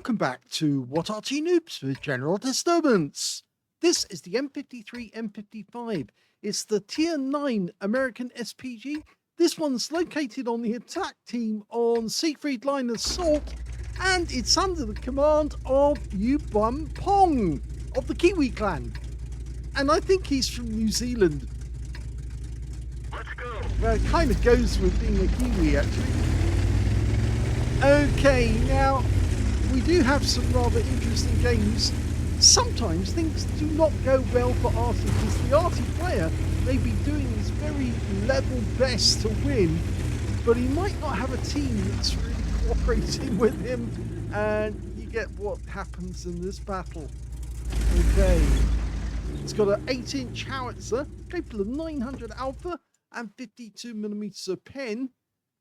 Welcome back to What Arty Noobs with General Disturbance. This is the M53 M55. It's the Tier 9 American SPG. This one's located on the attack team on Siegfried Line Assault, and it's under the command of UbumPong of the KIWI clan. And I think he's from New Zealand. Let's go. Well, it kind of goes with being a Kiwi, actually. Okay, now, we do have some rather interesting games. Sometimes things do not go well for Arty, because the Arty player may be doing his very level best to win, but he might not have a team that's really cooperating with him, and you get what happens in this battle. Okay, it's got an 8-inch howitzer, capable of 900 alpha and 52mm of pen,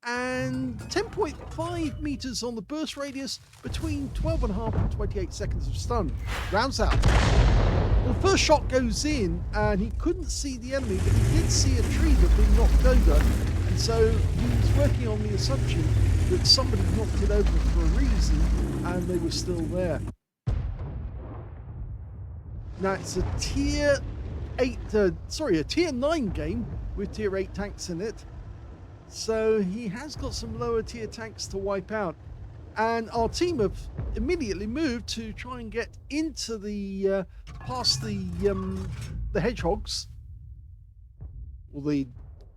and 10.5 meters on the burst radius, between 12.5 and 28 seconds of stun. Rounds out. Well, the first shot goes in, and he couldn't see the enemy, but he did see a tree that had been knocked over, and so he was working on the assumption that somebody knocked it over for a reason, and they were still there. Now, it's a Tier 9 game with Tier 8 tanks in it. So he has got some lower tier tanks to wipe out, and our team have immediately moved to try and get into the past the hedgehogs, or the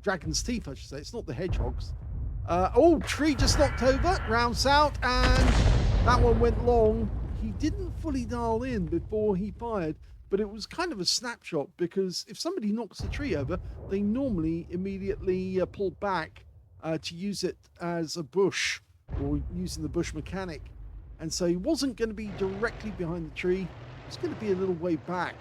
dragon's teeth, I should say. It's not the hedgehogs. Oh, tree just knocked over. Rounds out, and that one went long. He didn't fully dial in before he fired, but it was kind of a snapshot, because if somebody knocks a tree over, they normally immediately pull back to use it as a bush, or using the bush mechanic. And so he wasn't going to be directly behind the tree. He was going to be a little way back.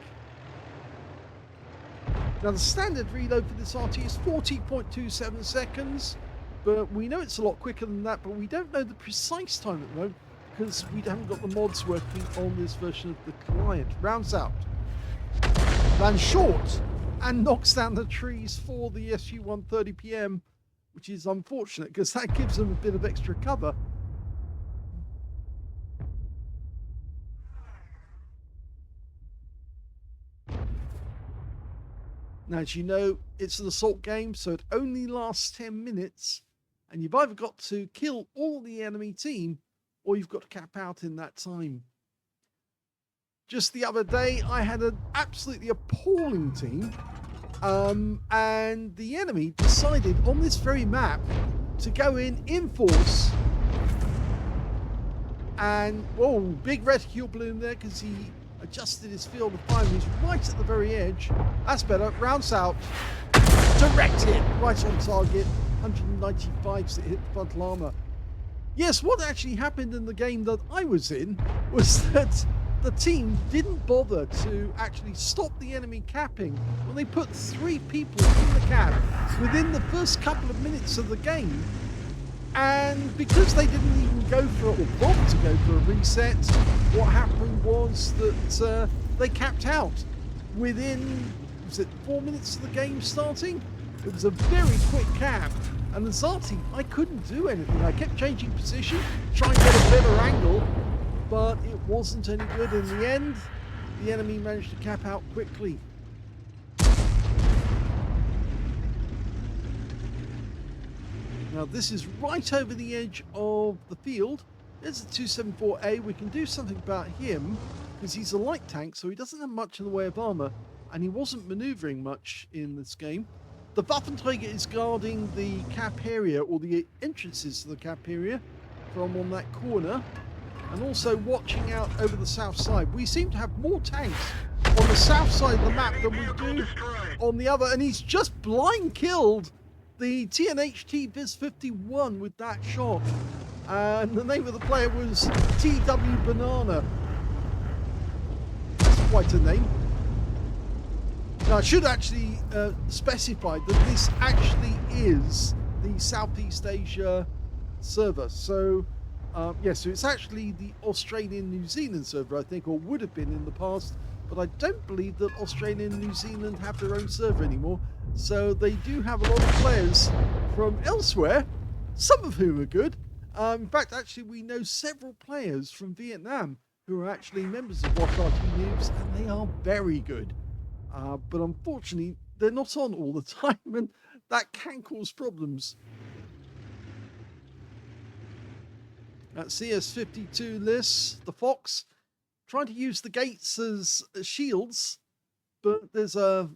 Now, the standard reload for this Arty is 40.27 seconds, but we know it's a lot quicker than that, but we don't know the precise time at the moment, because we haven't got the mods working on this version of the client. Rounds out. Lands short and knocks down the trees for the SU-130 PM, which is unfortunate because that gives them a bit of extra cover. Now, as you know, it's an assault game, so it only lasts 10 minutes, and you've either got to kill all the enemy team, or you've got to cap out in that time. Just the other day, I had an absolutely appalling team, and the enemy decided on this very map to go in force, and whoa, big reticule balloon there because he adjusted his field of fire. He's right at the very edge. That's better. Rounds out. Direct hit, right on target. 195 to hit the frontal armor. Yes, what actually happened in the game that I was in was that the team didn't bother to actually stop the enemy capping when they put 3 people in the cap within the first couple of minutes of the game. And because they didn't even go for it, or bother to go for a reset, what happened was that they capped out within, was it 4 minutes of the game starting? It was a very quick cap. And the Arty, I couldn't do anything. I kept changing position, trying to get a better angle, but it wasn't any good. In the end, the enemy managed to cap out quickly. Now, this is right over the edge of the field. There's a 274A. We can do something about him, because he's a light tank, so he doesn't have much in the way of armor, and he wasn't maneuvering much in this game. The Waffenträger is guarding the cap area, or the entrances to the cap area from on that corner, and also watching out over the south side. We seem to have more tanks on the south side of the map than we do on the other, and he's just blind killed the TNHT Viz-51 with that shot. And the name of the player was TW Banana. That's quite a name. Now, I should actually specify that this actually is the Southeast Asia server. So, yes, so it's actually the Australian-New Zealand server, I think, or would have been in the past. But I don't believe that Australia and New Zealand have their own server anymore. So they do have a lot of players from elsewhere, some of whom are good, In fact, actually, we know several players from Vietnam who are actually members of Watch Arty Noobs, and they are very good. But unfortunately, they're not on all the time, and that can cause problems. At CS52 lists, the Fox, trying to use the gates as shields, but there's a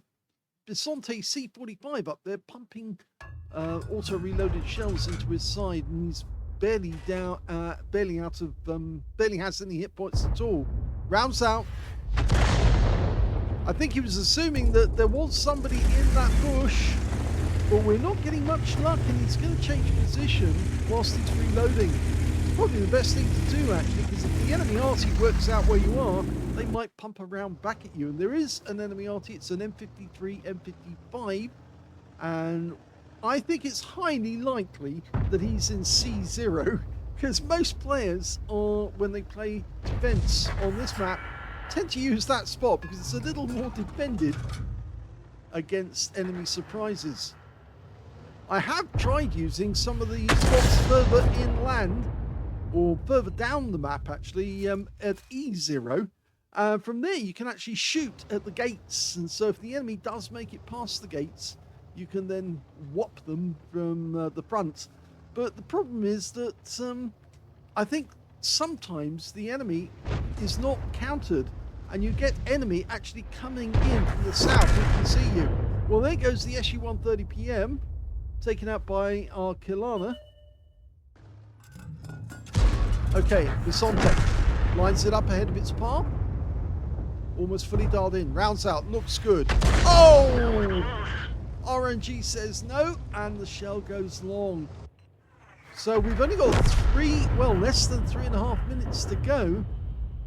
Bisonte C45 up there pumping auto-reloaded shells into his side, and he's barely down, barely has any hit points at all. Rounds out. I think he was assuming that there was somebody in that bush, but we're not getting much luck, and he's going to change position whilst he's reloading. It's probably the best thing to do, actually, because if the enemy Arty works out where you are, they might pump around back at you. And there is an enemy Arty. It's an M53, M55, and I think it's highly likely that he's in C0, because most players are, when they play defense on this map, tend to use that spot because it's a little more defended against enemy surprises. I have tried using some of these spots further inland, or further down the map actually, at E0. From there you can actually shoot at the gates, and so if the enemy does make it past the gates, you can then whop them from the front. But the problem is that I think sometimes the enemy is not countered, and you get enemy actually coming in from the south who can see you. Well, there goes the SU-130 PM, taken out by our Kilana. Okay, Bisonte lines it up ahead of its par. Almost fully dialed in. Rounds out. Looks good. Oh! RNG says no, and the shell goes long. So we've only got less than 3.5 minutes to go.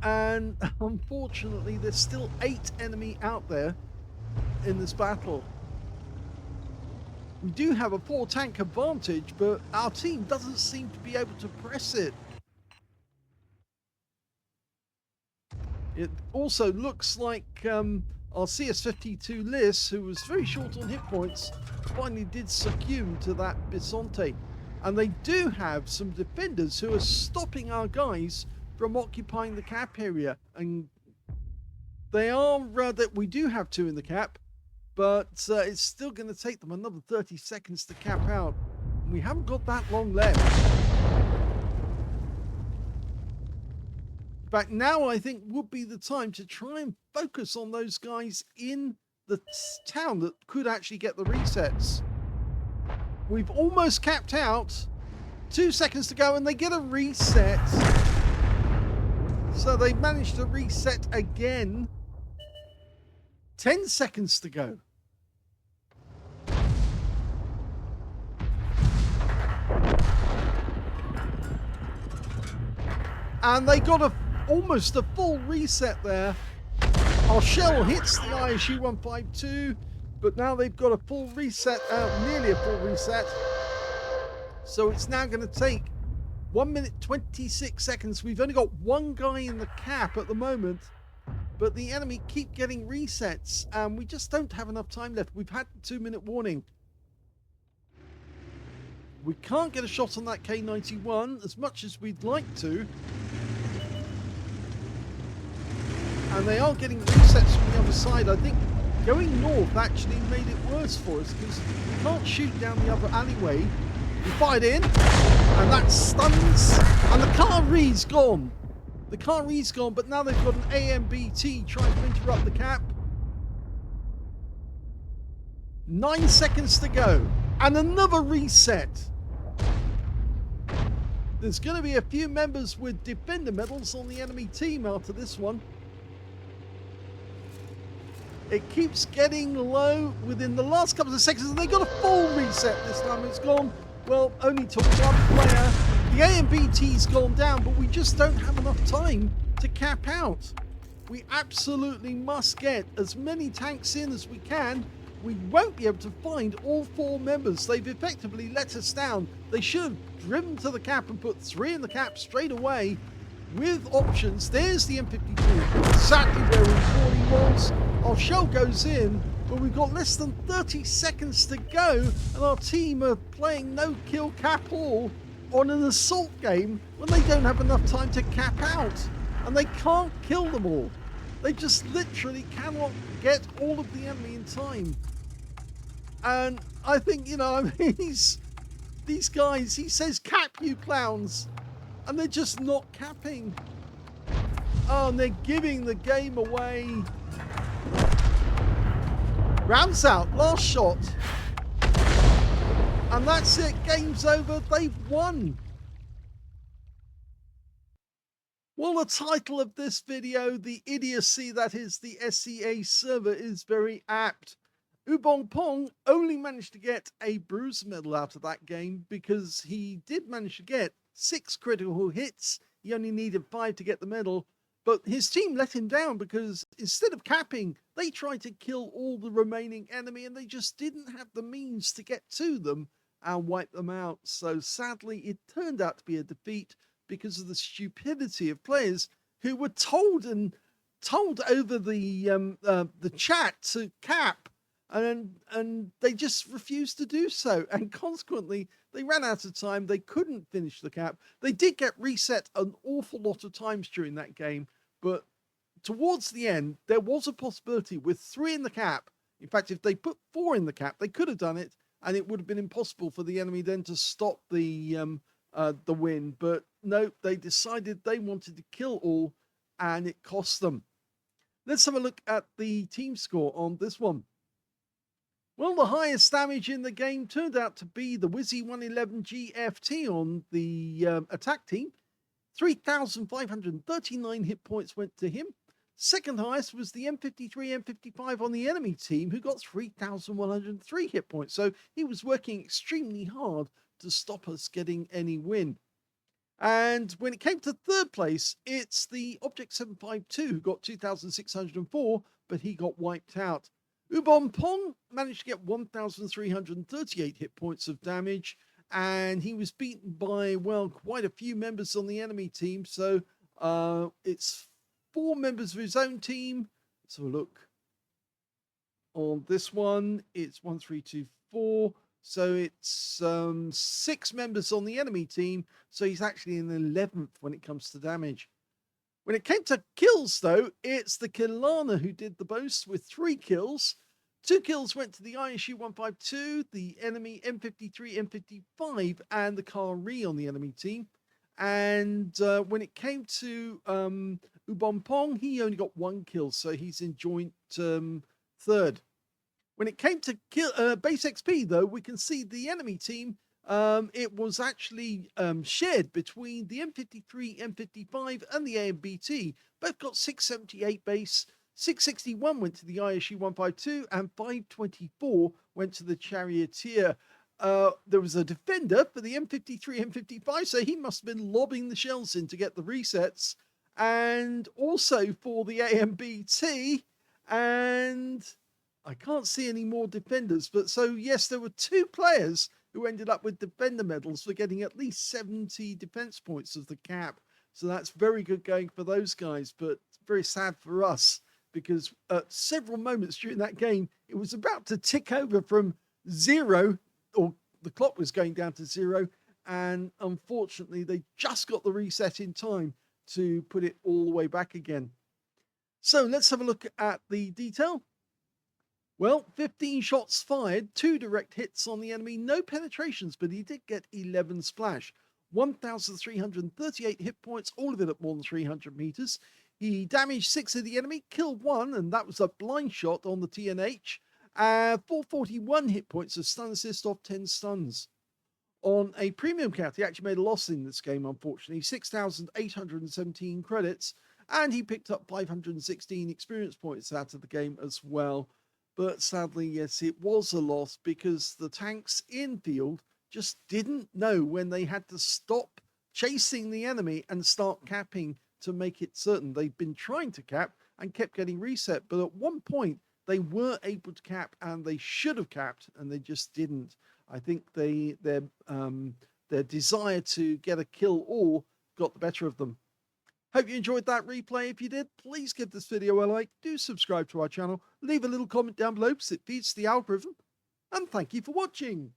And unfortunately, there's still 8 enemy out there in this battle. We do have a 4-tank advantage, but our team doesn't seem to be able to press it. It also looks like our CS52 Liss, who was very short on hit points, finally did succumb to that Bisonte. And they do have some defenders who are stopping our guys from occupying the cap area. And they are, that we do have 2 in the cap, but it's still going to take them another 30 seconds to cap out. And we haven't got that long left. In fact, now I think would be the time to try and focus on those guys in the town that could actually get the resets. We've almost capped out. 2 seconds to go, and they get a reset. So they managed to reset again. 10 seconds to go. And they got almost a full reset there. Our shell hits the ISU 152, but now they've got a full reset, nearly a full reset. So it's now going to take 1 minute 26 seconds. We've only got 1 guy in the cap at the moment, but the enemy keep getting resets, and we just don't have enough time left. We've had the 2-minute warning. We can't get a shot on that K91 as much as we'd like to. And they are getting resets from the other side. I think going north actually made it worse for us because we can't shoot down the other alleyway. We fired in, and that stuns, and the KIWI's gone. The KIWI's gone, but now they've got an AMBT trying to interrupt the cap. 9 seconds to go, and another reset. There's going to be a few members with defender medals on the enemy team after this one. It keeps getting low within the last couple of seconds, and they got a full reset this time. It's gone, well, only to 1 player. The AMBT's gone down, but we just don't have enough time to cap out. We absolutely must get as many tanks in as we can. We won't be able to find all 4 members. They've effectively let us down. They should have driven to the cap and put 3 in the cap straight away with options. There's the M53, exactly where we thought he was. Our shell goes in, but we've got less than 30 seconds to go, and our team are playing no kill cap all on an assault game when they don't have enough time to cap out, and they can't kill them all. They just literally cannot get all of the enemy in time. And I think, you know, I mean, these guys, he says, cap, you clowns, and they're just not capping. Oh, and they're giving the game away. Rounds out, last shot. And that's it, game's over, they've won. Well, the title of this video, the idiocy that is the SEA server, is very apt. UbumPong only managed to get a bruise medal out of that game because he did manage to get 6 critical hits. He only needed 5 to get the medal, but his team let him down because instead of capping, they tried to kill all the remaining enemy and they just didn't have the means to get to them and wipe them out. So sadly, it turned out to be a defeat because of the stupidity of players who were told over the chat to cap, and they just refused to do so, and consequently they ran out of time. They couldn't finish the cap. They did get reset an awful lot of times during that game, but towards the end there was a possibility with 3 in the cap. In fact, if they put 4 in the cap, they could have done it, and it would have been impossible for the enemy then to stop the win. But no, they decided they wanted to kill all, and it cost them. Let's have a look at the team score on this one. Well, the highest damage in the game turned out to be the Wizzy 111 GFT on the attack team. 3,539 hit points went to him. Second highest was the M53 M55 on the enemy team, who got 3,103 hit points. So he was working extremely hard to stop us getting any win. And when it came to third place, it's the Object 752 who got 2,604, but he got wiped out. UbumPong managed to get 1,338 hit points of damage, and he was beaten by, well, quite a few members on the enemy team. So it's 4 members of his own team. Let's have a look. On this one, it's 1, 3, 2, 4. So it's 6 members on the enemy team. So he's actually in 11th when it comes to damage. When it came to kills, though, it's the Kilana who did the most with 3 kills. 2 kills went to the ISU 152, the enemy M53, M55, and the Kari on the enemy team. And when it came to UbumPong, he only got 1 kill, so he's in joint third. When it came to base XP, though, we can see the enemy team, it was actually shared between the M53, M55, and the AMBT. Both got 678 base, 661 went to the ISU 152, and 524 went to the Charioteer. There was a defender for the M53, M55, so he must have been lobbing the shells in to get the resets. And also for the AMBT, and I can't see any more defenders, but so yes, there were 2 players who ended up with defender medals for getting at least 70 defense points of the cap. So that's very good going for those guys, but very sad for us because at several moments during that game, it was about to tick over from 0, or the clock was going down to 0, and unfortunately they just got the reset in time to put it all the way back again. So let's have a look at the detail. Well, 15 shots fired, 2 direct hits on the enemy, no penetrations, but he did get 11 splash. 1,338 hit points, all of it at more than 300 meters. He damaged 6 of the enemy, killed 1, and that was a blind shot on the TNH. 441 hit points of stun assist off 10 stuns. On a premium count, he actually made a loss in this game, unfortunately. 6,817 credits, and he picked up 516 experience points out of the game as well. But sadly, yes, it was a loss because the tanks in field just didn't know when they had to stop chasing the enemy and start capping to make it certain. They'd been trying to cap and kept getting reset, but at one point they were able to cap and they should have capped and they just didn't. I think their desire to get a kill all got the better of them. Hope you enjoyed that replay. If you did, please give this video a like, do subscribe to our channel, leave a little comment down below because it feeds the algorithm, and thank you for watching.